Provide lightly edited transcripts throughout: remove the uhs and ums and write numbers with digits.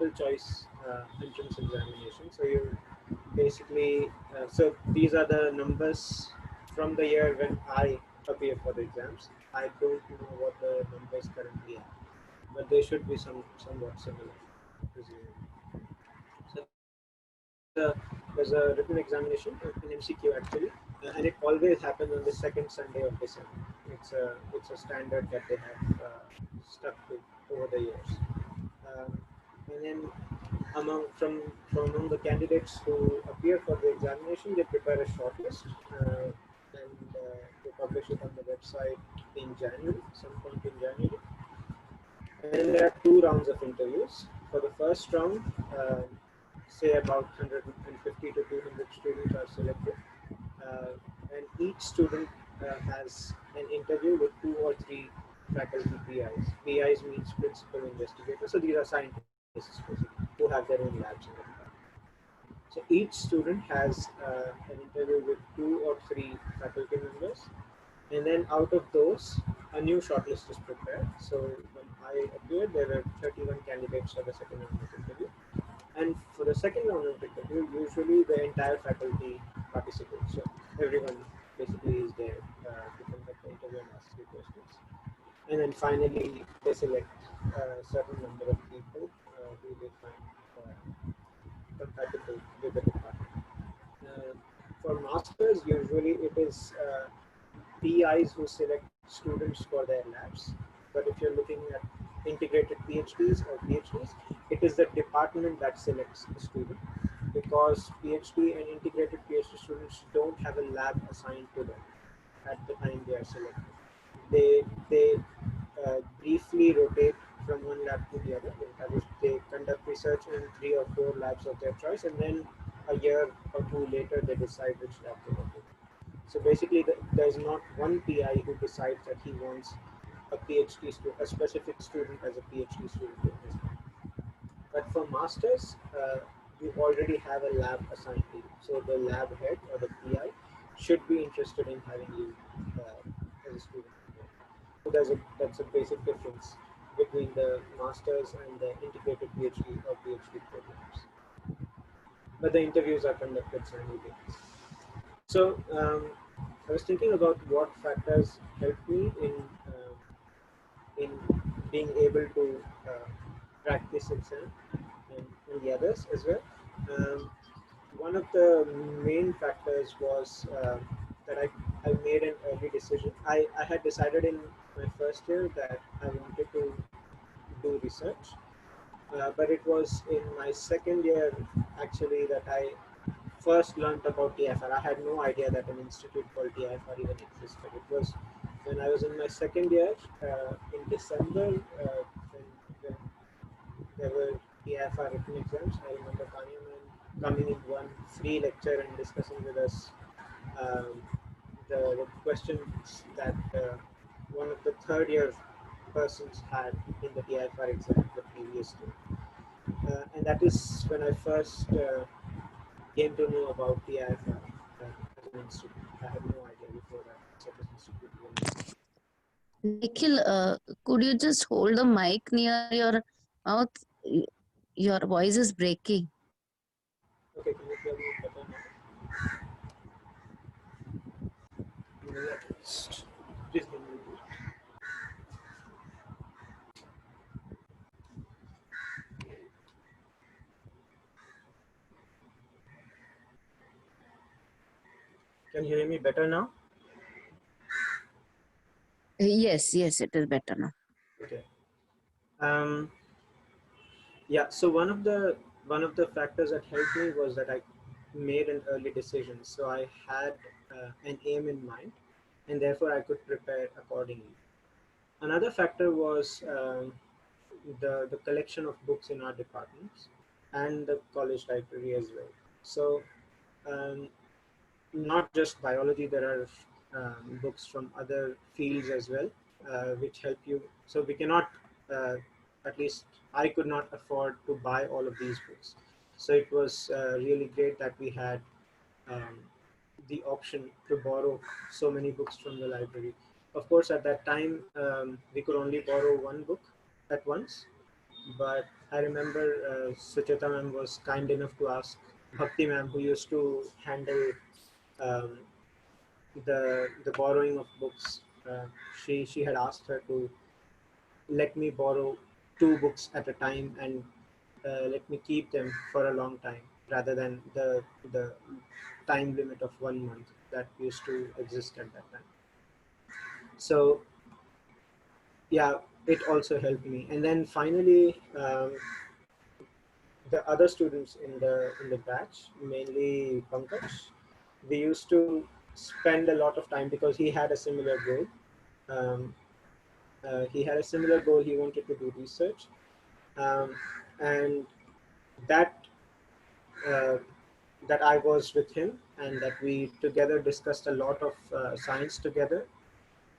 multiple choice entrance examination. So you basically, so these are the numbers from the year when I appear for the exams. I don't know what the numbers currently are, but they should be somewhat similar, presumably. So there's a written examination, an MCQ actually, and it always happens on the second Sunday of December. It's a standard that they have stuck to over the years. Um, and then from among the candidates who appear for the examination, they prepare a shortlist and they publish it on the website in January, some point in January. And then there are two rounds of interviews. For the first round, say about 150 to 200 students are selected, and each student has an interview with two or three faculty PIs. PIs means principal investigators. So these are scientists basically who have their own labs in the department. So each student has an interview with two or three faculty members, and then out of those, a new shortlist is prepared. So when I appeared, there were 31 candidates for the second round of interview. And for the second round of interview, usually the entire faculty participates. So everyone basically is there to conduct the interview and ask you questions. And then finally, they select a certain number of people who they find compatible with the department. Uh, for masters, usually it is PIs who select students for their labs. But if you're looking at integrated PhDs or PhDs, it is the department that selects the student, because PhD and integrated PhD students don't have a lab assigned to them at the time they are selected. They briefly rotate from one lab to the other. They conduct research in 3 or 4 labs of their choice, and then a year or two later they decide which lab they want to go. So basically, there's not one PI who decides that he wants a PhD student, a specific student as a PhD student in his lab. But for masters, you already have a lab assigned to you. So the lab head or the PI should be interested in having you as a student. So that's a basic difference between the masters and the integrated PhD or PhD programs. But the interviews are conducted simultaneously. So I was thinking about what factors helped me in being able to crack this exam, and the others as well. Um, One of the main factors was that I made an early decision. I had decided in my first year that I wanted to do research, but it was in my second year actually that I first learned about TIFR. I had no idea that an institute called TIFR even existed. It was when I was in my second year in December when there were TIFR written exams. I remember coming in one free lecture and discussing with us um, the questions that one of the third year persons had in the TIFR exam the previous year. And that is when I first came to know about TIFR as an institute. I had no idea before that such an institute was. Nikhil, could you just hold the mic near your mouth? Your voice is breaking. Okay, can you hear me better now? Just give me a minute. Can you hear me better now? Yes, it is better now. Okay. Um, yeah. So one of the factors that helped me was that I made an early decision. So I had an aim in mind, and therefore I could prepare accordingly. Another factor was the collection of books in our departments and the college library as well. So um, not just biology, there are books from other fields as well, which help you. So we cannot, at least I could not afford to buy all of these books. So it was really great that we had um, the option to borrow so many books from the library. Of course, at that time, we could only borrow one book at once. but I remember Sucheta ma'am was kind enough to ask Bhakti ma'am, who used to handle um, the borrowing of books. She had asked her to let me borrow two books at a time and let me keep them for a long time rather than the time limit of 1 month that used to exist at that time. So yeah, it also helped me. And then finally, the other students in the batch, mainly Pankaj, we used to spend a lot of time because he had a similar goal. Um, he had a similar goal. He wanted to do research, um, and that uh, that I was with him, and that we together discussed a lot of science together.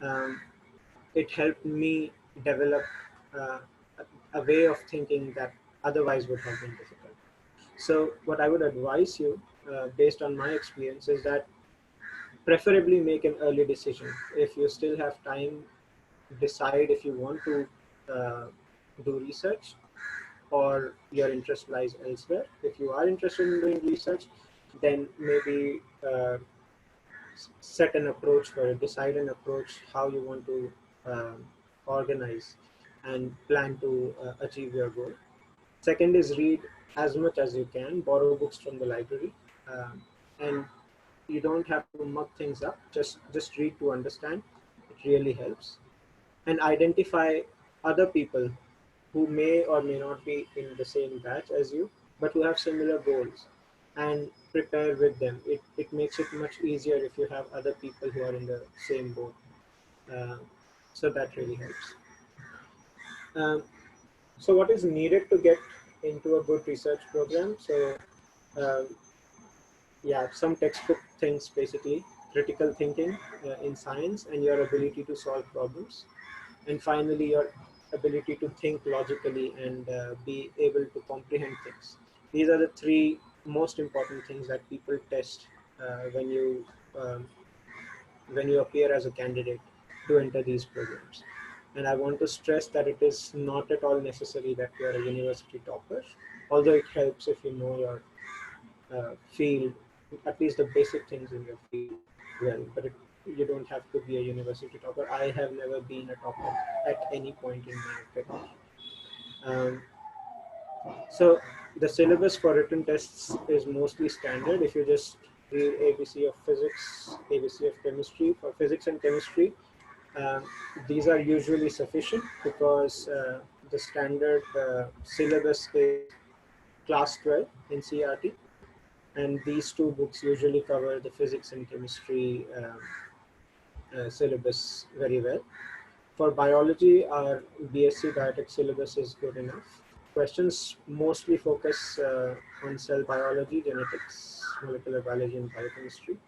Um, it helped me develop uh, a way of thinking that otherwise would have been difficult. So, what I would advise you, based on my experience, is that preferably make an early decision. If you still have time, decide if you want to uh, do research or your interest lies elsewhere. If you are interested in doing research, then maybe set an approach for it, decide an approach how you want to organize and plan to achieve your goal. Second is read as much as you can, borrow books from the library, and you don't have to muck things up. Just read to understand. It really helps. And identify other people who may or may not be in the same batch as you, but who have similar goals, and prepare with them. It makes it much easier if you have other people who are in the same boat. Uh, so that really helps. Um, so, what is needed to get into a good research program? So, um, yeah, some textbook things basically: critical thinking in science and your ability to solve problems, and finally your ability to think logically and be able to comprehend things. These are the three most important things that people test uh, when you um, when you appear as a candidate to enter these programs. And I want to stress that it is not at all necessary that you are a university topper, although it helps if you know your field, at least the basic things in your field well. But you don't have to be a university topper. I have never been a topper at any point in my career. Um, so the syllabus for written tests is mostly standard. If you just read ABC of physics, ABC of chemistry, for physics and chemistry, um, these are usually sufficient because the standard syllabus is class 12 in CRT, and these two books usually cover the physics and chemistry syllabus very well. For biology, our BSc Biotech syllabus is good enough. Questions mostly focus on cell biology, genetics, molecular biology, and biochemistry,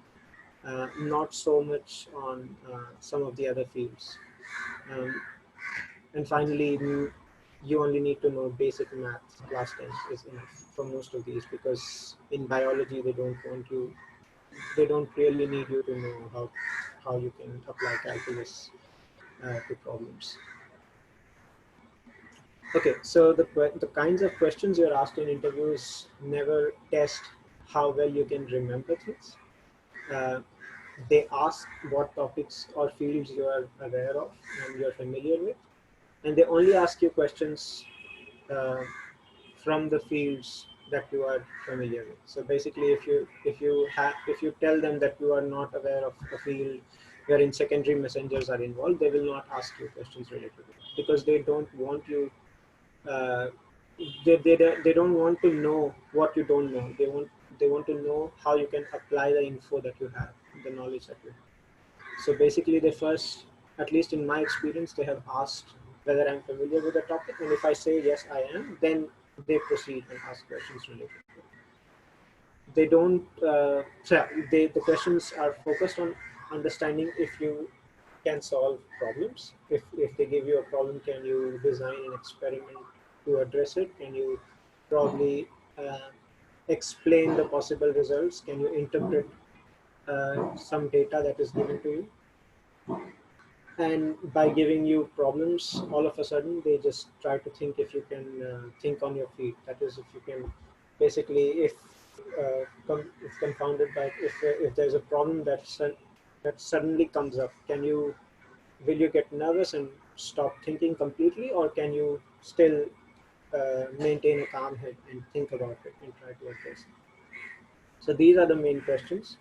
not so much on some of the other fields. Um, and finally, you only need to know basic math. Class 10 is enough for most of these, because in biology they don't really need you to know how you can apply calculus to problems. Okay, so the kinds of questions you're asked in interviews never test how well you can remember things. Uh, they ask what topics or fields you are aware of and you're familiar with, and they only ask you questions uh, from the fields that you are familiar with. So basically, if you tell them that you are not aware of a field wherein secondary messengers are involved, they will not ask you questions related to that, because they don't want you uh, they don't want to know what you don't know. They want to know how you can apply the info that you have, the knowledge that you have. So basically, they first, at least in my experience, they have asked whether I'm familiar with the topic, and if I say yes, I am, then they proceed and ask questions related to it. They don't. So yeah, the questions are focused on understanding if you can solve problems. If they give you a problem, can you design an experiment to address it? Can you probably explain the possible results? Can you interpret some data that is given to you? and by giving you problems, all of a sudden they just try to think if you can think on your feet. That is, if you can basically, if confounded by, if there's a problem that suddenly comes up, will you get nervous and stop thinking completely, or can you still maintain a calm head and think about it and try to address it? So these are the main questions,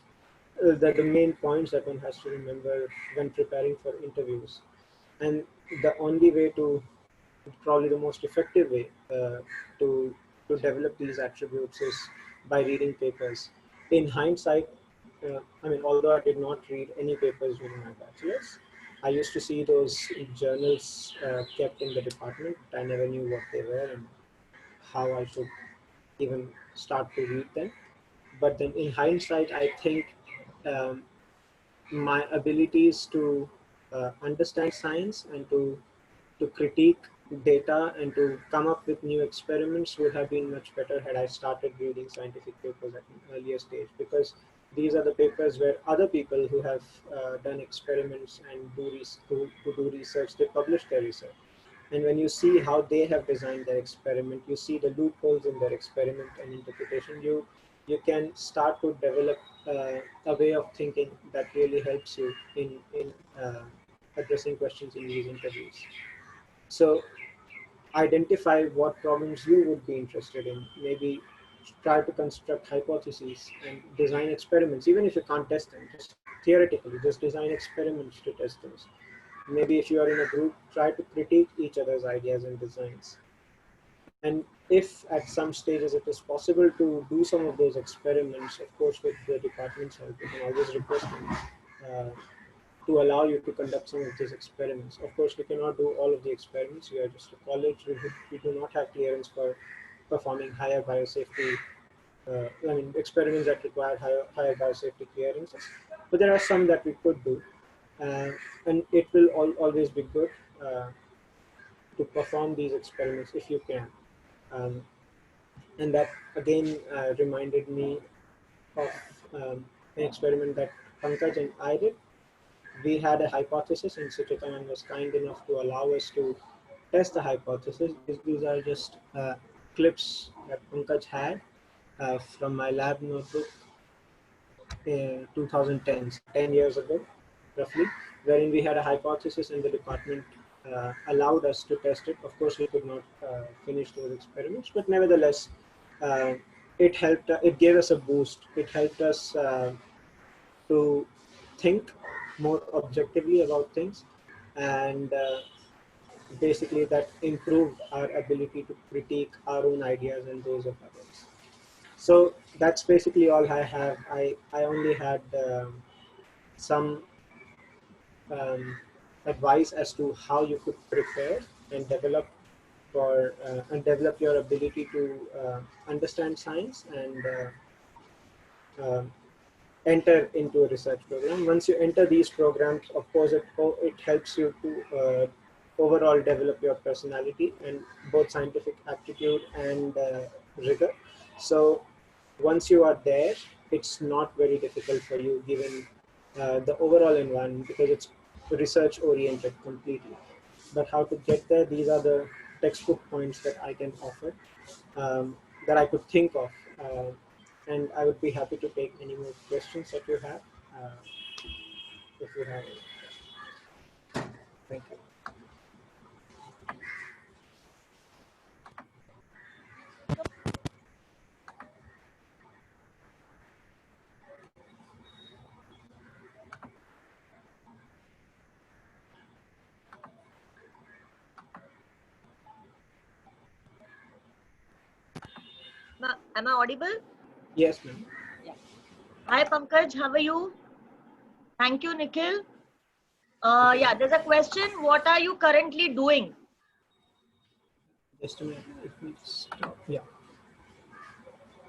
the main points that one has to remember when preparing for interviews. And the only way to, probably the most effective way to develop these attributes is by reading papers. In hindsight, I mean, although I did not read any papers during my bachelor's, I used to see those journals kept in the department. I never knew what they were and how I should even start to read them. But then in hindsight, I think um, my abilities to understand science and to critique data and to come up with new experiments would have been much better had I started reading scientific papers at an earlier stage, because these are the papers where other people who have done experiments and who do research, they publish their research. And when you see how they have designed their experiment, you see the loopholes in their experiment and interpretation, you can start to develop a way of thinking that really helps you in addressing questions in these interviews. So identify what problems you would be interested in. Maybe try to construct hypotheses and design experiments, even if you can't test them. Just theoretically, just design experiments to test those. Maybe if you are in a group, try to critique each other's ideas and designs. And if at some stages it is possible to do some of those experiments, of course, with the department's help, you can always request them to allow you to conduct some of these experiments. Of course, we cannot do all of the experiments. We are just a college. We do not have clearance for performing higher biosafety, experiments that require higher biosafety clearances. But there are some that we could do. Uh, and it will always be good uh, to perform these experiments if you can. Um, and that again reminded me of an experiment that Pankaj and I did. We had a hypothesis, and Suchitaman was kind enough to allow us to test the hypothesis. These are just clips that Pankaj had from my lab notebook in 2010, so 10 years ago, roughly, wherein we had a hypothesis and the department allowed us to test it. Of course, we could not finish those experiments, but nevertheless, uh, it helped. It gave us a boost. It helped us to think more objectively about things, and basically that improved our ability to critique our own ideas and those of others. So that's basically all I have. I only had some um, advice as to how you could prepare and develop your ability to understand science and uh, enter into a research program. Once you enter these programs, of course, it helps you to overall develop your personality and both scientific aptitude and rigor. So once you are there, it's not very difficult for you given the overall environment, because it's research oriented completely. But how to get there, these are the textbook points that I can offer, that I could think of. And I would be happy to take any more questions that you have, uh, if you have any. Thank you. Am I audible? Yes, ma'am. Yeah. Hi, Pankaj. How are you? Thank you, Nikhil. Yeah, there's a question. What are you currently doing? Just a minute. Let me stop. Yeah.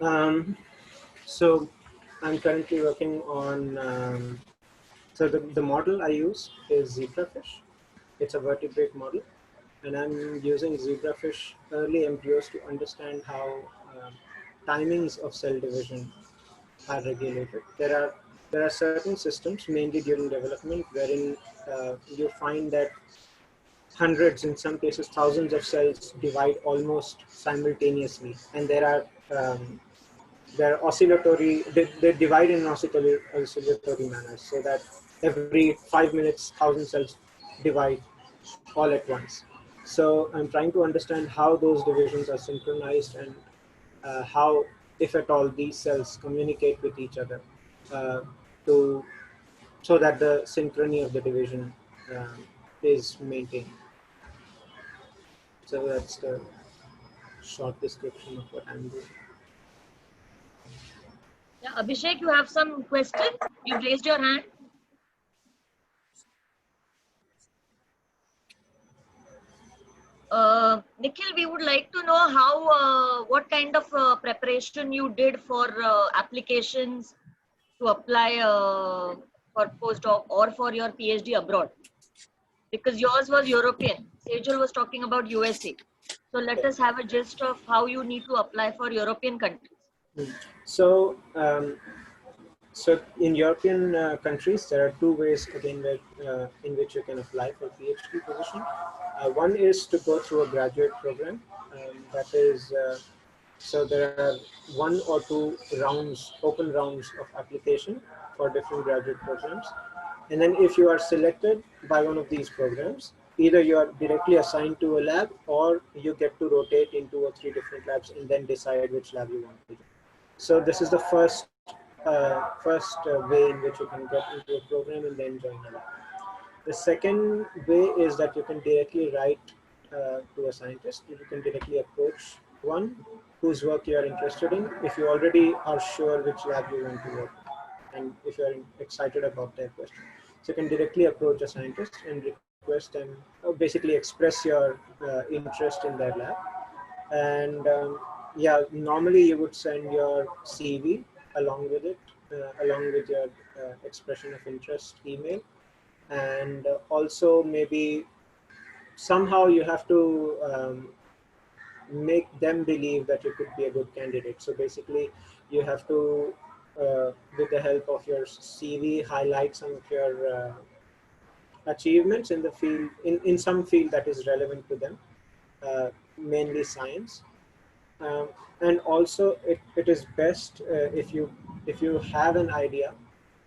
Um, so I'm currently working on. So the model I use is zebrafish. It's a vertebrate model, and I'm using zebrafish early embryos to understand how timings of cell division are regulated. there are certain systems, mainly during development, wherein you find that hundreds, in some cases thousands of cells divide almost simultaneously, and they're oscillatory. They divide in an oscillatory manner, so that every 5 minutes, 1,000 cells divide all at once. So I'm trying to understand how those divisions are synchronized, and how, if at all, these cells communicate with each other uh, to so that the synchrony of the division is maintained. So that's the short description of what I'm doing. Yeah, Abhishek, you have some question? You've raised your hand. Nikhil, we would like to know how, what kind of preparation you did for applications to apply for postdoc or for your PhD abroad. Because yours was European. Sejal was talking about USA. So let us have a gist of how you need to apply for European countries. So, so in European countries, there are two ways again in which you can apply for PhD position. One is to go through a graduate program. That is, so there are one or two rounds, open rounds of application for different graduate programs. And then if you are selected by one of these programs, either you are directly assigned to a lab, or you get to rotate in 2 or 3 different labs and then decide which lab you want to join. So this is the first way in which you can get into a program and then join a lab. The second way is that you can directly write to a scientist. You can directly approach one whose work you are interested in, if you already are sure which lab you want to work in, and if you are excited about their question. So you can directly approach a scientist and request them, basically express your interest in their lab. And yeah, normally you would send your CV along with it, along with your expression of interest email. And also maybe somehow you have to make them believe that you could be a good candidate. So basically you have to, with the help of your CV, highlight some of your achievements in the field, in some field that is relevant to them, mainly science. And also it is best, if you have an idea,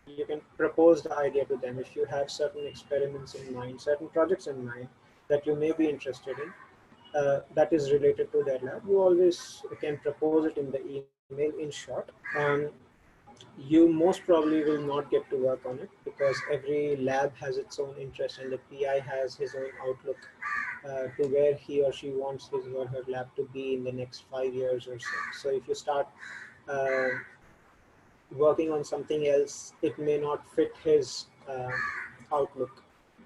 you can propose the idea to them. If you have certain experiments in mind, certain projects in mind that you may be interested in, that is related to their lab, you always can propose it in the email. In short, you most probably will not get to work on it, because every lab has its own interest, and the PI has his own outlook to where he or she wants his or her lab to be in the next 5 years or so. So if you start uh, working on something else, it may not fit his outlook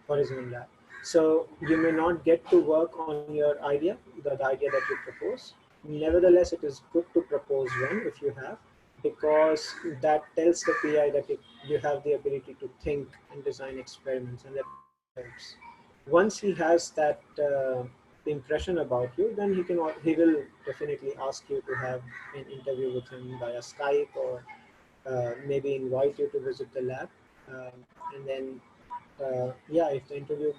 for his own lab. So you may not get to work on your idea, the idea that you propose. Nevertheless, it is good to propose one if you have, because that tells the PI that you have the ability to think and design experiments, and that helps. Once he has that impression about you, then he will definitely ask you to have an interview with him via Skype, or maybe invite you to visit the lab. And then, yeah, if the interview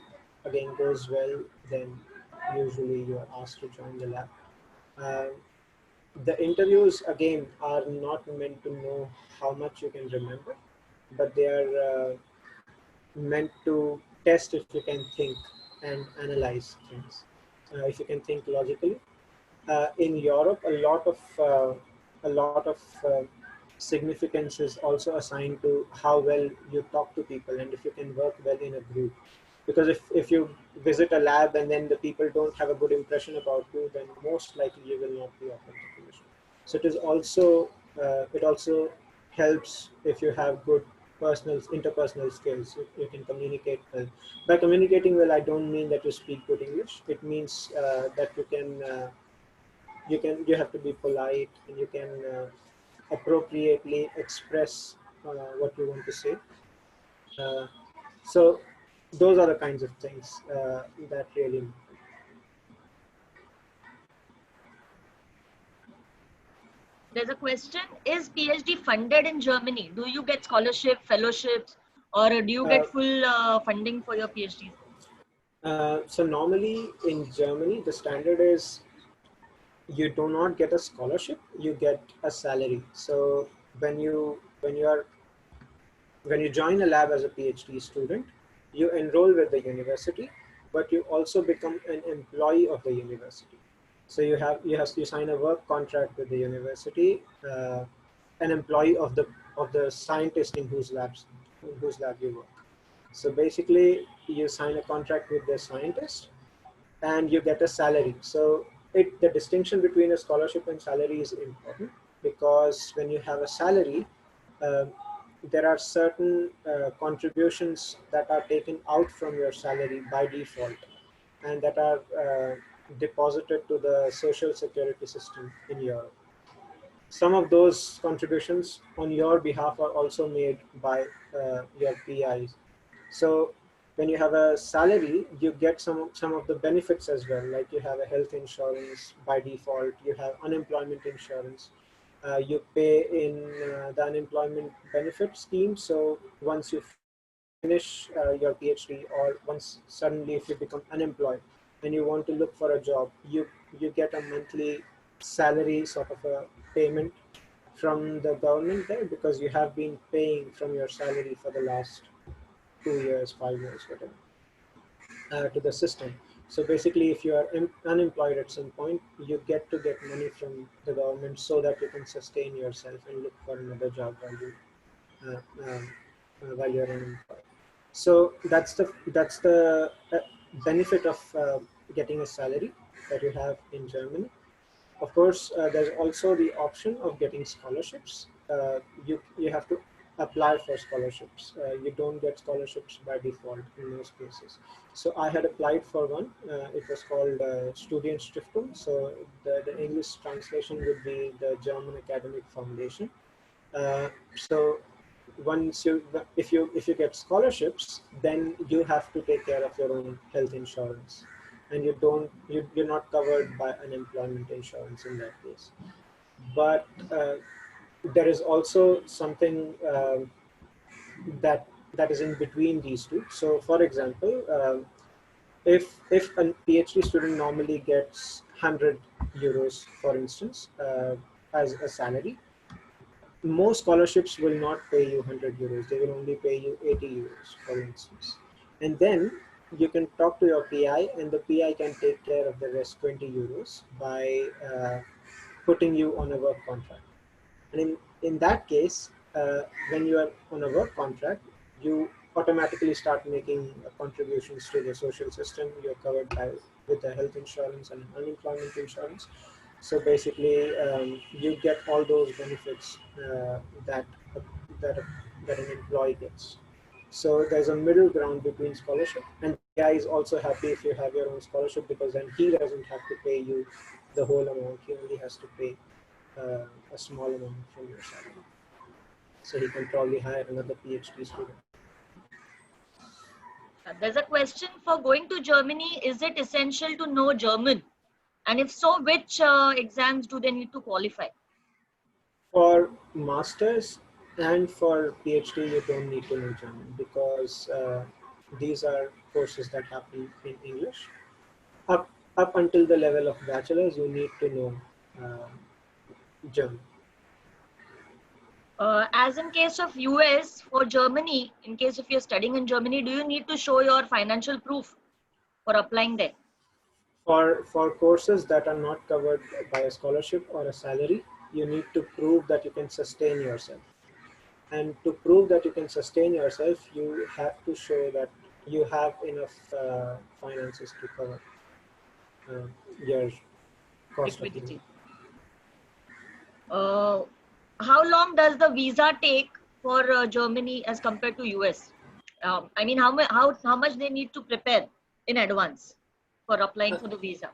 again goes well, then usually you are asked to join the lab. Uh, the interviews again are not meant to know how much you can remember, but they are meant to test if you can think and analyze things, if you can think logically. In Europe, a lot of significance is also assigned to how well you talk to people, and if you can work well in a group. Because if you visit a lab and then the people don't have a good impression about you, then most likely you will not be offered the position. So it also helps if you have good interpersonal skills. You can communicate well. By communicating well, I don't mean that you speak good English. It means that you have to be polite, and you can appropriately express what you want to say. Uh, so those are the kinds of things that really matter. There's a question: is PhD funded in Germany? Do you get scholarship, fellowships, or do you get full funding for your PhDs? So normally in Germany, the standard is you do not get a scholarship, you get a salary. So when you join a lab as a PhD student, you enroll with the university, but you also become an employee of the university. So you sign a work contract with the university, an employee of the scientist in whose lab you work. So basically, you sign a contract with the scientist, and you get a salary. So the distinction between a scholarship and salary is important, because when you have a salary, uh, there are certain contributions that are taken out from your salary by default, and that are deposited to the social security system in Europe. Some of those contributions on your behalf are also made by your PIs. So when you have a salary, you get some of the benefits as well. Like you have a health insurance by default, you have unemployment insurance. You pay in the unemployment benefit scheme. So once you finish your PhD, or once suddenly if you become unemployed and you want to look for a job, you get a monthly salary sort of a payment from the government there, because you have been paying from your salary for the last 2 years, 5 years, whatever, to the system. So basically, if you are unemployed at some point, you get money from the government so that you can sustain yourself and look for another job uh, um, while you're unemployed. So that's the benefit of getting a salary that you have in Germany. Of course, there's also the option of getting scholarships. You have to apply for scholarships. You don't get scholarships by default in most cases. So I had applied for one. It was called Studienstiftung. So the English translation would be the German Academic Foundation. So once if you get scholarships, then you have to take care of your own health insurance, and you're not covered by unemployment insurance in that case. But there is also something that is in between these two. So for example, if a PhD student normally gets 100 euros, for instance, as a salary, most scholarships will not pay you 100 euros. They will only pay you 80 euros, for instance. And then you can talk to your PI, and the PI can take care of the rest 20 euros by putting you on a work contract. And in that case, when you are on a work contract, you automatically start making contributions to the social system. You're covered with the health insurance and unemployment insurance. So basically, you get all those benefits that that an employee gets. So there's a middle ground between scholarship, and the PI is also happy if you have your own scholarship, because then he doesn't have to pay you the whole amount. He only has to pay a small amount from your salary. So he can probably hire another PhD student. There's a question: for going to Germany, is it essential to know German? And if so, which exams do they need to qualify? For masters and for PhD, you don't need to know German, because these are courses that happen in English. Up up until the level of bachelor's, you need to know uh, German. As in case of US, for Germany, in case if you're studying in Germany, do you need to show your financial proof for applying there? For courses that are not covered by a scholarship or a salary, you need to prove that you can sustain yourself. And to prove that you can sustain yourself, you have to show that you have enough finances to cover uh, your cost of living. Liquidity. Uh, how long does the visa take for Germany as compared to US? I mean, how much they need to prepare in advance for applying for the visa?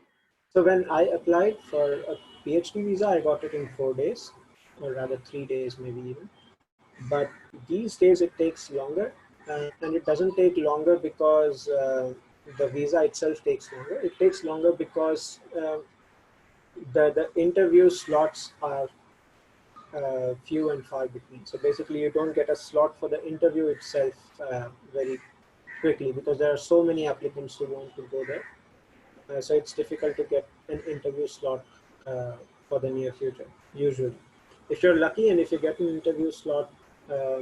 So when I applied for a PhD visa, I got it in 4 days, or rather 3 days, maybe even. But these days it takes longer, and it doesn't take longer because the visa itself takes longer. It takes longer because the interview slots are few and far between. So basically, you don't get a slot for the interview itself very quickly because there are so many applicants who want to go there. So it's difficult to get an interview slot uh, for the near future, usually. If you're lucky and if you get an interview slot uh,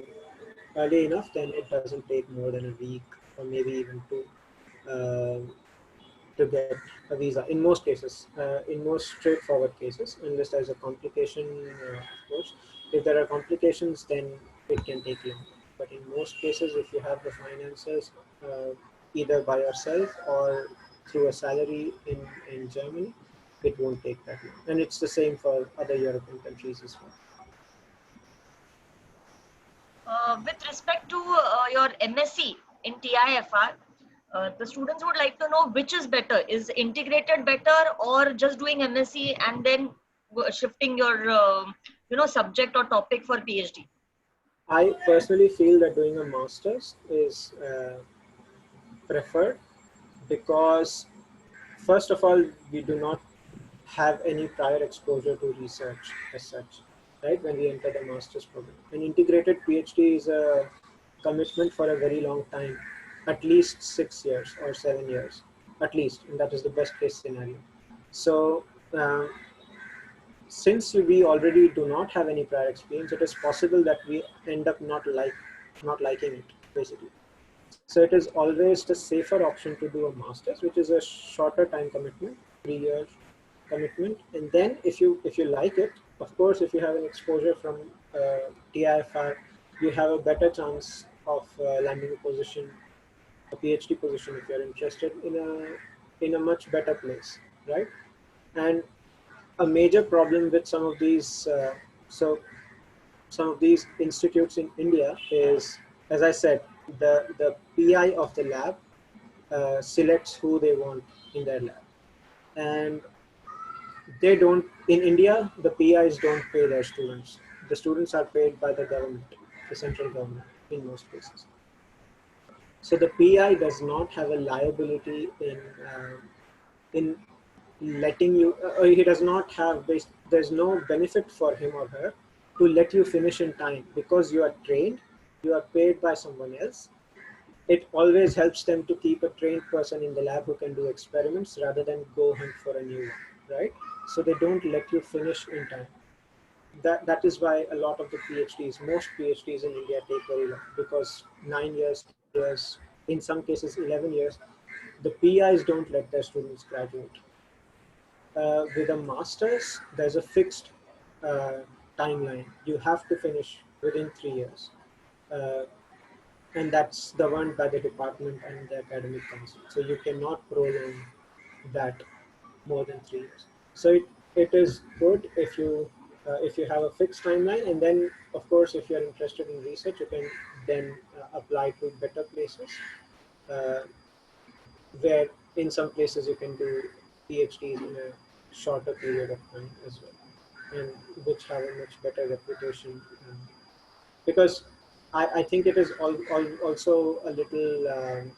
early enough, then it doesn't take more than a week or maybe even two uh, to get a visa in most cases, in most straightforward cases, unless there's a complication, of course. If there are complications, then it can take long. But in most cases, if you have the finances, either by yourself or through a salary in Germany, it won't take that long. And it's the same for other European countries as well. With respect to your MSc in TIFR, the students would like to know which is better. Is integrated better or just doing MSc and then shifting your subject or topic for PhD? I personally feel that doing a master's is preferred because, first of all, we do not have any prior exposure to research as such, right? When we enter the master's program, an integrated PhD is a commitment for a very long time, at least 6 years or 7 years, at least, and that is the best case scenario. So, since we already do not have any prior experience, it is possible that we end up not liking it, basically. So it is always the safer option to do a master's, which is a shorter time commitment, 3 years commitment. And then if you like it, of course, if you have an exposure from TIFR, you have a better chance of landing a position, a PhD position, if you're interested in a much better place, right? And a major problem with so some of these institutes in India is, as I said, the PI of the lab selects who they want in their lab, and they don't. In India, the PIs don't pay their students. The students are paid by the government, the central government, in most cases. So the PI does not have a liability in letting you. He does not have. There's no benefit for him or her to let you finish in time because you are trained. You are paid by someone else. It always helps them to keep a trained person in the lab who can do experiments rather than go hunt for a new one, right? So they don't let you finish in time. That is why a lot of the PhDs, most PhDs in India take very long because 9 years, 10 years, in some cases 11 years, the PIs don't let their students graduate. With a master's, there's a fixed uh, timeline. You have to finish within 3 years. Uh, and that's governed by the department and the academic council. So you cannot prolong that more than 3 years. So it is good if you have a fixed timeline, and then of course if you're interested in research, you can then apply to better places, uh, where in some places you can do PhDs in a shorter period of time as well, and which have a much better reputation. Because I think it is also a little.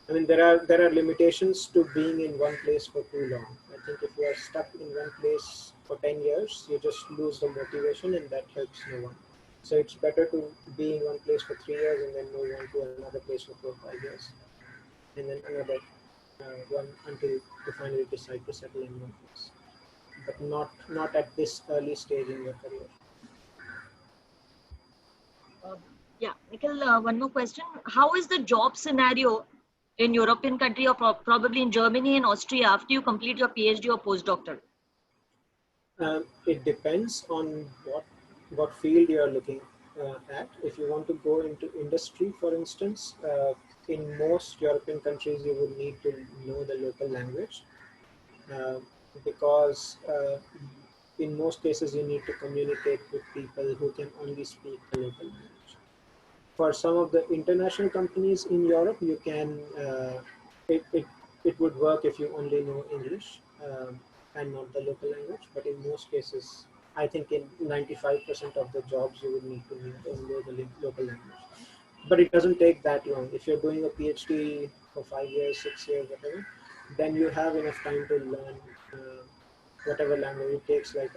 I mean, there are limitations to being in one place for too long. I think if you are stuck in one place for 10 years, you just lose the motivation, and that helps no one. So it's better to be in one place for 3 years and then move on to another place for 4 or 5 years, and then another one until you finally decide to settle in one place. But not at this early stage in your career. Uh, yeah, Nikhil, one more question. How is the job scenario in European country or probably in Germany and Austria after you complete your PhD or postdoctoral? It depends on what field you are looking at. If you want to go into industry, for instance, in most European countries, you would need to know the local language, uh, because in most cases you need to communicate with people who can only speak the local language. For some of the international companies in Europe, you can it, it, it would work if you only know English and not the local language. But in most cases, I think in 95% of the jobs, you would need to know the local language. But it doesn't take that long. If you're doing a PhD for 5 years, 6 years, whatever, then you have enough time to learn whatever language. It takes like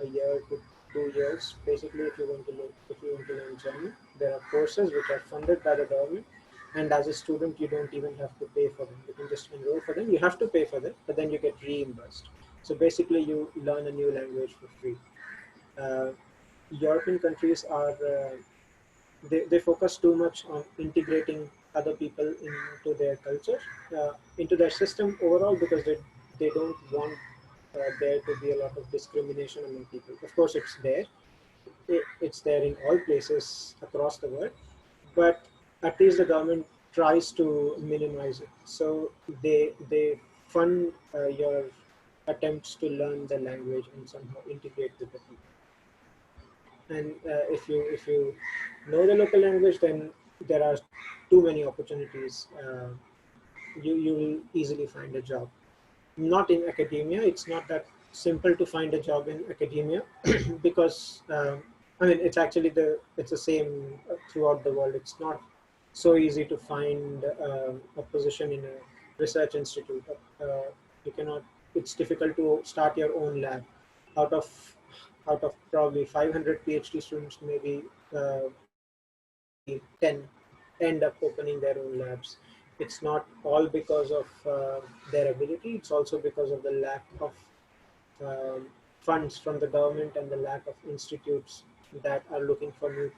a year to 2 years. Basically, if you want to learn German, there are courses which are funded by the government, and as a student, you don't even have to pay for them. You can just enroll for them. You have to pay for them, but then you get reimbursed. So basically, you learn a new language for free. Uh, European countries are they focus too much on integrating other people into their culture, into their system overall, because they don't want there to be a lot of discrimination among people. Of course, it's there. It's there in all places across the world, but at least the government tries to minimize it. So they fund your attempts to learn the language and somehow integrate with the people. And if you know the local language, then there are too many opportunities. You will easily find a job. Not in academia. It's not that simple to find a job in academia because I mean it's the same throughout the world. It's not so easy to find a position in a research institute. You cannot. It's difficult to start your own lab. Out of probably 500 PhD students, maybe 10 end up opening their own labs. It's not all because of their ability, it's also because of the lack of funds from the government and the lack of institutes that are looking for new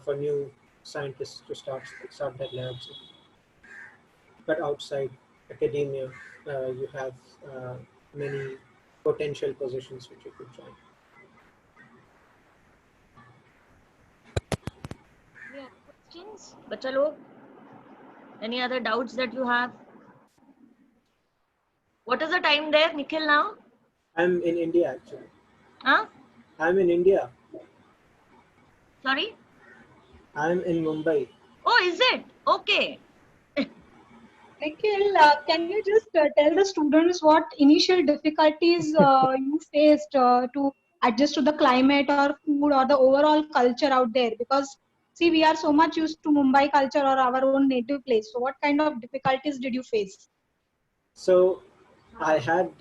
for new scientists to start their labs. But outside academia, you have many potential positions which you could join. Any other questions? Bacha log? Any other doubts that you have? What is the time there, Nikhil, now? I'm in India actually. Huh? I'm in India. Sorry? I'm in Mumbai. Oh, is it? Okay. Nikhil, can you just tell the students what initial difficulties you faced to adjust to the climate or food or the overall culture out there? Because see, we are so much used to Mumbai culture or our own native place. So, what kind of difficulties did you face? So I had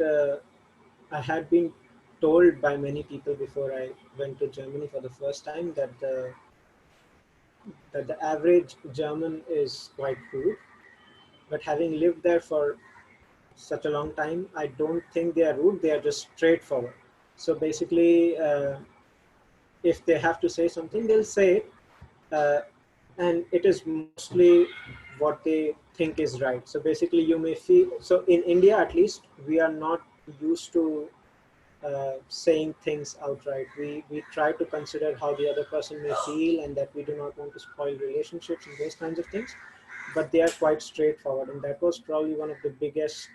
been told by many people before I went to Germany for the first time that the average German is quite rude. But having lived there for such a long time, I don't think they are rude. They are just straightforward. So basically, if they have to say something, they'll say it, uh, and it is mostly what they think is right. So basically, you may feel so in India at least we are not used to saying things outright. We try to consider how the other person may feel and that we do not want to spoil relationships and those kinds of things. But they are quite straightforward, and that was probably one of the biggest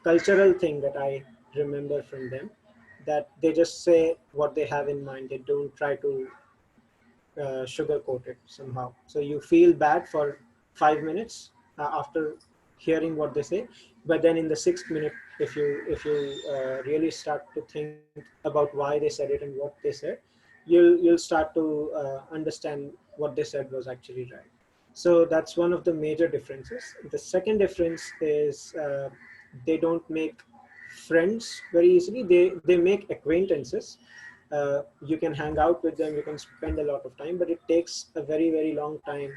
cultural thing that I remember from them. That they just say what they have in mind. They don't try to sugarcoat it somehow. So you feel bad for 5 minutes after hearing what they say, but then in the sixth minute, if you really start to think about why they said it and what they said, you'll start to understand what they said was actually right. So that's one of the major differences. The second difference is they don't make friends very easily. They make acquaintances. You can hang out with them, you can spend a lot of time, but it takes a very long time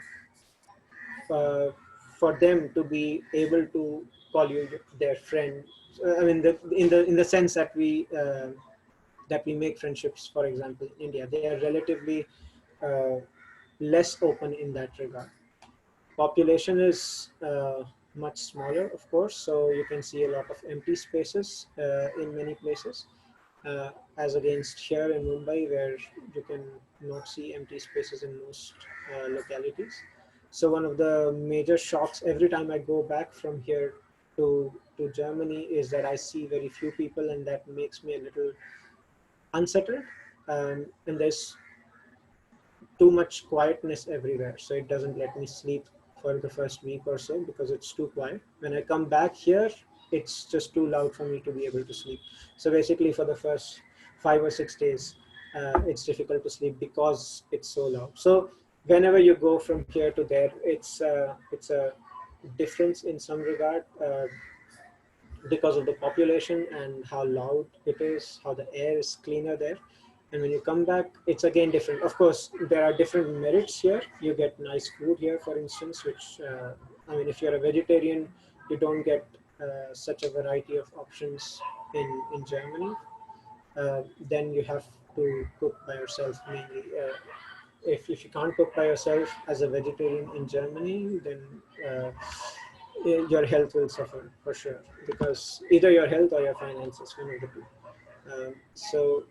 uh, for them to be able to call you their friend. I mean, in the sense that we make friendships. For example, in India, they are relatively uh, less open in that regard. Population is much smaller, of course, so you can see a lot of empty spaces in many places, as against here in Mumbai, where you can not see empty spaces in most localities. So one of the major shocks every time I go back from here to Germany is that I see very few people, and that makes me a little unsettled. And there's too much quietness everywhere, so it doesn't let me sleep for the first week or so because it's too quiet. When I come back here, it's just too loud for me to be able to sleep. So basically, for the first 5 or 6 days, it's difficult to sleep because it's so loud. So whenever you go from here to there, it's a difference in some regard. because of the population and how loud it is, how the air is cleaner there. And when you come back, it's again different. Of course, there are different merits here. You get nice food here, for instance, which, I mean, if you're a vegetarian, you don't get such a variety of options in Germany. Then you have to cook by yourself mainly. If you can't cook by yourself as a vegetarian in Germany, then your health will suffer for sure, because either your health or your finances, one of the two. So,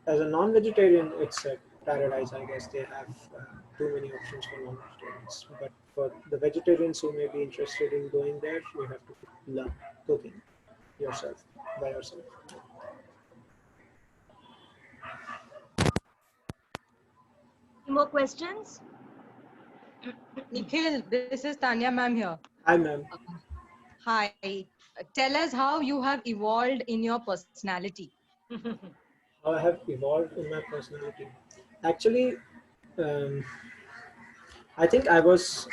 as a non-vegetarian, it's a paradise, I guess. They have too many options for non-vegetarians. But for the vegetarians who may be interested in going there, you have to learn cooking yourself by yourself. Any more questions? Nikhil, this is Tanya ma'am here. Hi, ma'am. Hi. Tell us how you have evolved in your personality. How I have evolved in my personality. Actually, um, I think I was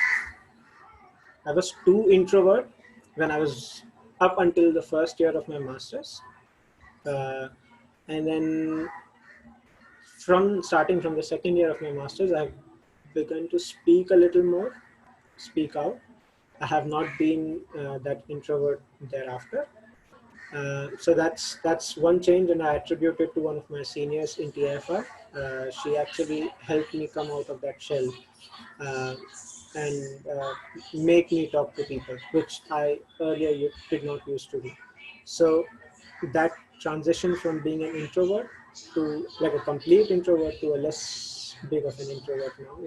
too introvert when I was up until the first year of my masters, uh, and then from starting from the second year of my masters, I've begun to speak a little more, speak out. I have not been that introvert thereafter. So that's one change, and I attribute it to one of my seniors in TFR. She actually helped me come out of that shell uh, and make me talk to people, which I earlier did not used to do. So that transition from being an introvert to like a complete introvert to a less big of an introvert now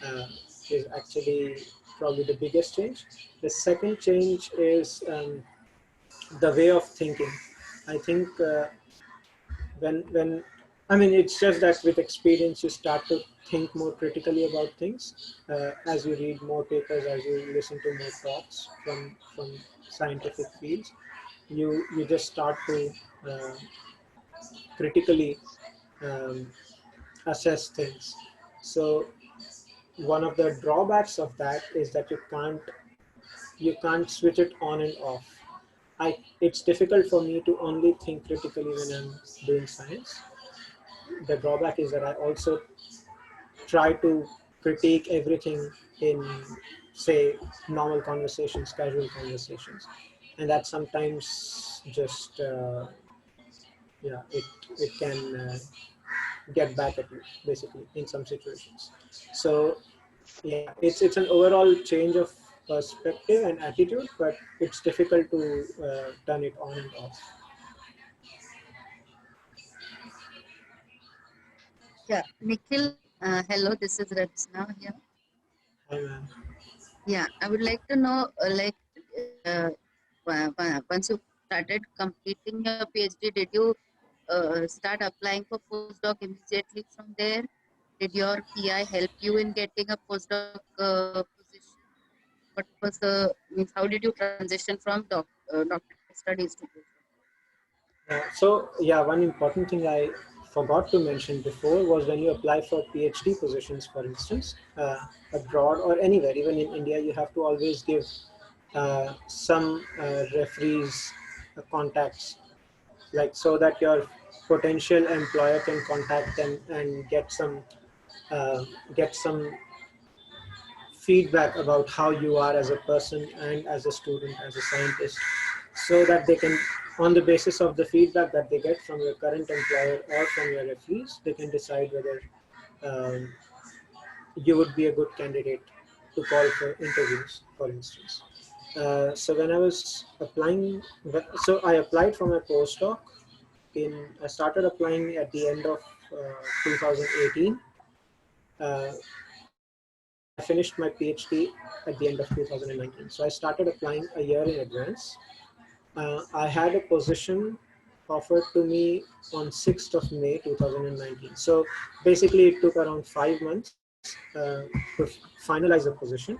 uh, is actually probably the biggest change. The second change is the way of thinking. I think when I mean, it's just that with experience you start to think more critically about things as you read more papers, as you listen to more talks from scientific fields. You just start to uh, critically um, assess things. So one of the drawbacks of that is that you can't switch it on and off. It's difficult for me to only think critically when I'm doing science. The drawback is that I also try to critique everything in, say, normal conversations, casual conversations, and that sometimes just yeah, it can get back at you basically in some situations. So yeah, it's an overall change of perspective and attitude, but it's difficult to turn it on and off. Yeah, Nikhil, hello, this is Rachna here. Hi, ma'am. Yeah, I would like to know, once you started completing your PhD, did you start applying for postdoc immediately from there? Did your PI help you in getting a postdoc position? What was the means? How did you transition from doctorate studies to postdoc? So yeah, one important thing I forgot to mention before was when you apply for PhD positions, for instance, abroad or anywhere, even in India, you have to always give some referees contacts, like so that your potential employer can contact them and uh, get some feedback about how you are as a person and as a student, as a scientist, so that they can, on the basis of the feedback that they get from your current employer or from your referees, they can decide whether um, you would be a good candidate to call for interviews, for instance. So when I was applying, so I applied for my postdoc I started applying at the end of 2018. Uh, and I finished my PhD at the end of 2019. So I started applying a year in advance. I had a position offered to me on 6th of May 2019. So basically, it took around 5 months to finalize a position.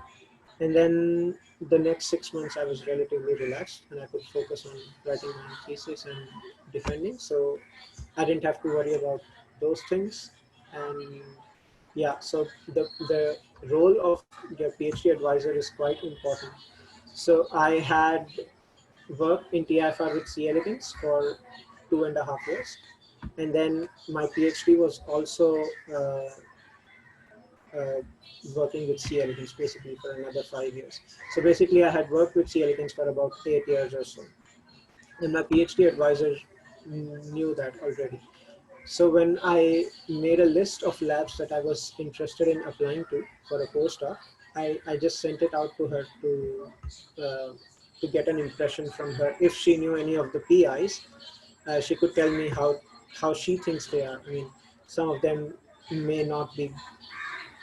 And then the next 6 months, I was relatively relaxed and I could focus on writing my thesis and defending. So I didn't have to worry about those things. And yeah, so the role of your PhD advisor is quite important. So I had worked in TIFR with C. elegans for 2.5 years, and then my PhD was also uh, working with C. elegans basically for another 5 years. So basically, I had worked with C. elegans for about 8 years or so, and my PhD advisor knew that already. So when I made a list of labs that I was interested in applying to for a postdoc, I just sent it out to her uh, to get an impression from her. If she knew any of the PIs, she could tell me how she thinks they are. I mean, some of them may not be.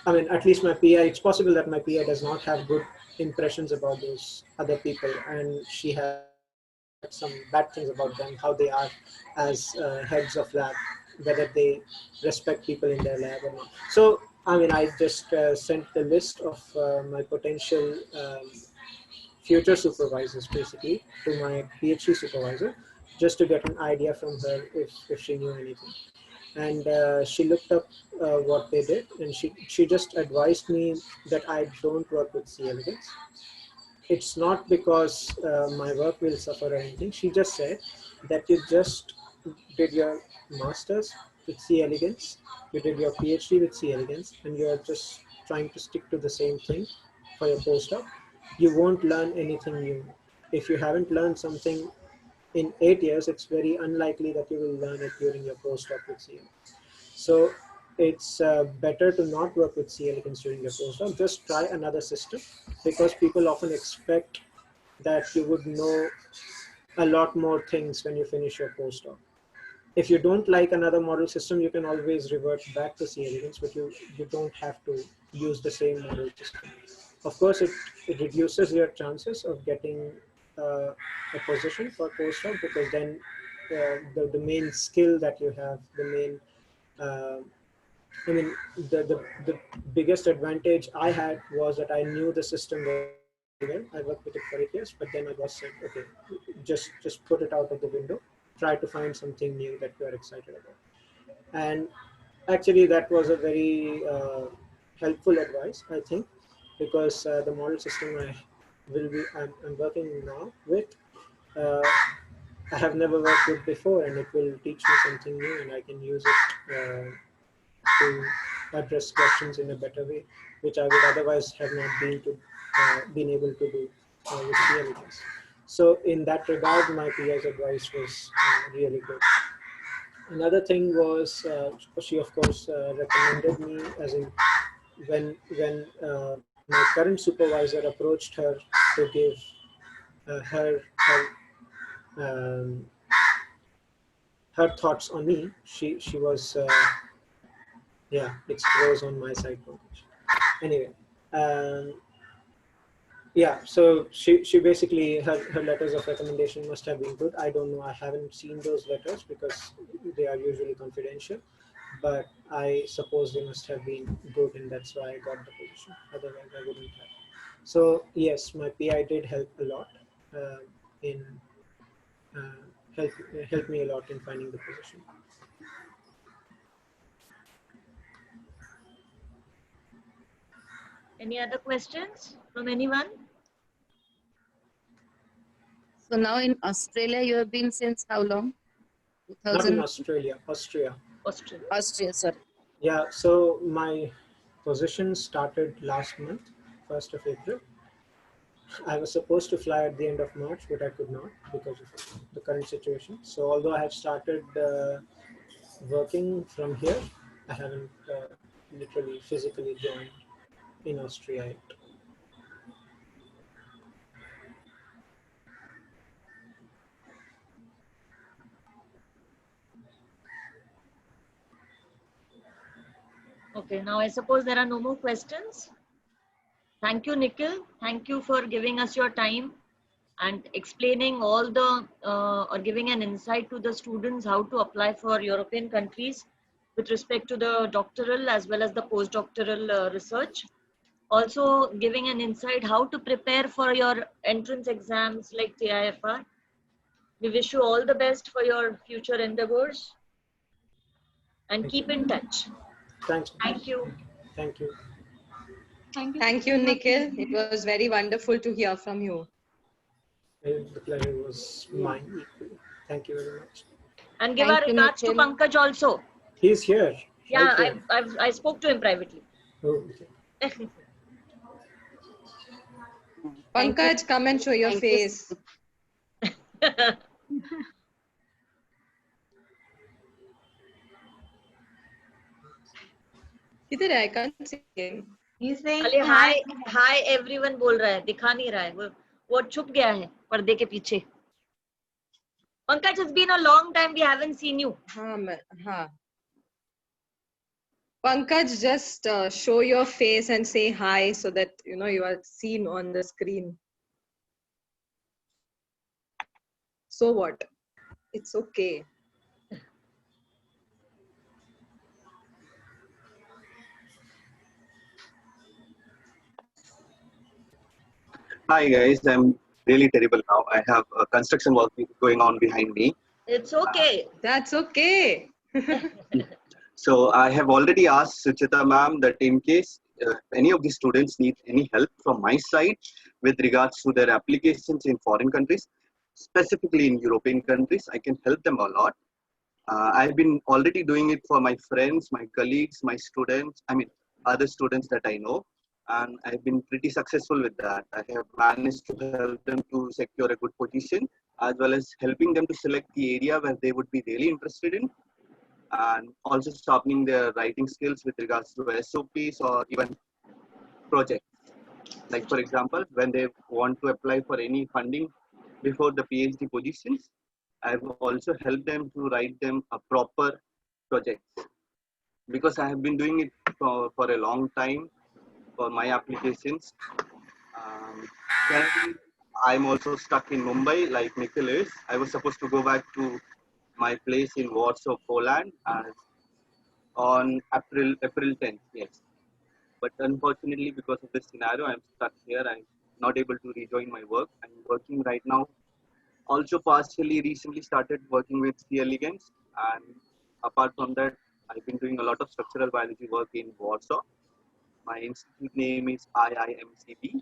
I mean, at least my PI. It's possible that my PI does not have good impressions about those other people, and she had some bad things about them, how they are as heads of lab, whether they respect people in their lab or not. So, I mean, I just sent the list of my potential future supervisors basically to my PhD supervisor, just to get an idea from her if she knew anything. And she looked up what they did, and she just advised me that I don't work with C. elegans. It's not because my work will suffer or anything. She just said that you just did your master's with C. elegans, you did your PhD with C. elegans, and you are just trying to stick to the same thing for your postdoc. You won't learn anything new. If you haven't learned something in 8 years, it's very unlikely that you will learn it during your postdoc with C. elegans. So it's better to not work with C. elegans during your postdoc. Just try another system, because people often expect that you would know a lot more things when you finish your postdoc. If you don't like another model system, you can always revert back to C. elegans, but you don't have to use the same model system. Of course, it reduces your chances of getting a position for postdoc, because then the main skill that you have, the main uh, I mean, the biggest advantage I had was that I knew the system very well. I worked with it for 8 years, but then my boss said, "Okay, just put it out of the window. Try to find something new that you are excited about." And actually, that was a very helpful advice, I think, because the model system I'm working now with, uh, I have never worked with before, and it will teach me something new, and I can use it. To address questions in a better way, which I would otherwise have not been able to do with peer reviews. So in that regard, my PI's advice was really good. Another thing was she of course recommended me, as in when my current supervisor approached her to give um, her thoughts on me. She was yeah, it's froze on my side. Anyway, um, yeah, so she basically, her letters of recommendation must have been good. I don't know, I haven't seen those letters because they are usually confidential, but I suppose they must have been good, and that's why I got the position. Otherwise I wouldn't have. So yes, my PI did help a lot in uh, help help me a lot in finding the position. Any other questions from anyone? So now in Australia, you have been since how long? Not in 2000 Australia, Austria. Austria. Austria, sorry. Yeah, so my position started last month, 1st of April. I was supposed to fly at the end of March, but I could not because of the current situation. So although I have started working from here, I haven't literally physically joined in Austria yet. Okay, now I suppose there are no more questions. Thank you, Nikhil. Thank you for giving us your time and explaining all the or giving an insight to the students how to apply for European countries with respect to the doctoral as well as the postdoctoral research. Also giving an insight how to prepare for your entrance exams like TIFR. We wish you all the best for your future endeavors and Thank keep you. in touch. Thanks. Thank you. Thank you. Thank you. Thank you, Nikhil. It was very wonderful to hear from you. The pleasure was mine equally. Thank you very much. And give Thank our you, regards to Nikhil. Pankaj also. He's here. Yeah, Right here. I spoke to him privately. Oh, okay. Thank you. Pankaj, come and show your Thank you. face. किधर है? I can't see him. He's saying अरे hi. Hi everyone बोल रहा है, दिखा नहीं रहा है, वो छुप गया है पर्दे के पीछे. Pankaj, it's been a long time we haven't seen you. हाँ. Pankaj, just show your face and say hi so that you are seen on the screen. So what? It's okay. Hi guys, I'm really terrible now. I have construction work going on behind me. It's okay. That's okay. So I have already asked Suchita ma'am that in case any of the students need any help from my side with regards to their applications in foreign countries, specifically in European countries, I can help them a lot. I've been already doing it for my friends, my colleagues, my students, other students that I know. And I've been pretty successful with that. I have managed to help them to secure a good position, as well as helping them to select the area where they would be really interested in, and also sharpening their writing skills with regards to SOPs or even projects. Like for example, when they want to apply for any funding before the PhD positions, I've also helped them to write them a proper project, because I have been doing it for a long time for my applications. Currently, I'm also stuck in Mumbai, like NIKHIL is. I was supposed to go back to my place in Warsaw, Poland, on April 10th. Yes, but unfortunately, because of this scenario, I'm stuck here. I'm not able to rejoin my work. I'm working right now. Also, partially recently started working with C. elegans, and apart from that, I've been doing a lot of structural biology work in Warsaw. My institute name is IIMCB.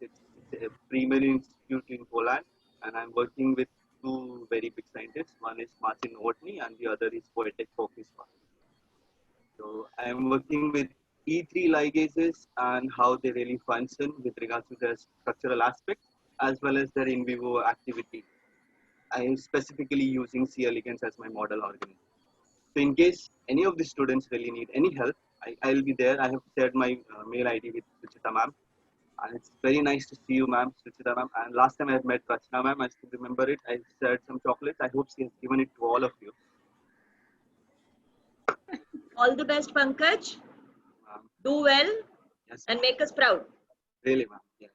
It's a premier institute in Poland, and I'm working with two very big scientists. One is Marcin Nowotny, and the other is Wojtek Pokiswa. So I'm working with E3 ligases and how they really function with regards to their structural aspects, as well as their in vivo activity. I'm specifically using C. elegans as my model organism. So in case any of the students really need any help, I'll be there. I have shared my mail ID with Suchita ma'am. And it's very nice to see you, ma'am, Suchita ma'am. And last time I had met Rachna ma'am, I still remember it. I shared some chocolates. I hope she has given it to all of you. All the best, Pankaj. Do well Yes, and make us proud. really, ma'am. Yes.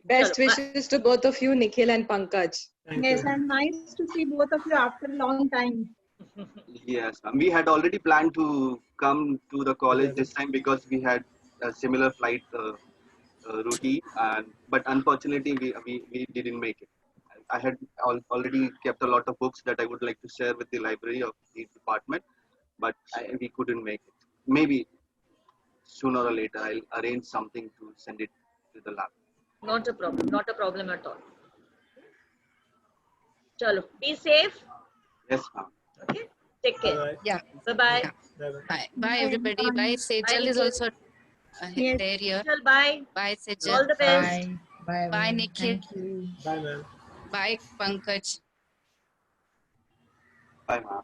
Best Chalo, wishes to both of you, Nikhil and Pankaj. Thank Yes, you. and nice to see both of you after a long time. Yes, ma'am. We had already planned to come to the college this time because we had a similar flight routine, but unfortunately we didn't make it. I had already kept a lot of books that I would like to share with the library of the department, but we couldn't make it. Maybe sooner or later I'll arrange something to send it to the lab. Not a problem. Not a problem at all. Chalo, be safe. Yes, ma'am. Okay. Take care. Bye. Yeah. Bye-bye. Yeah. Bye. Bye. Bye, everybody. Bye. Bye, Sejal is Nikhil. also Yes. there here. Nikhil, bye. Bye, Sejal. All the best. Bye. Bye. Bye, Ma'am. Nikhil. Thank you. Bye, ma'am. Bye, Pankaj. Bye, ma'am.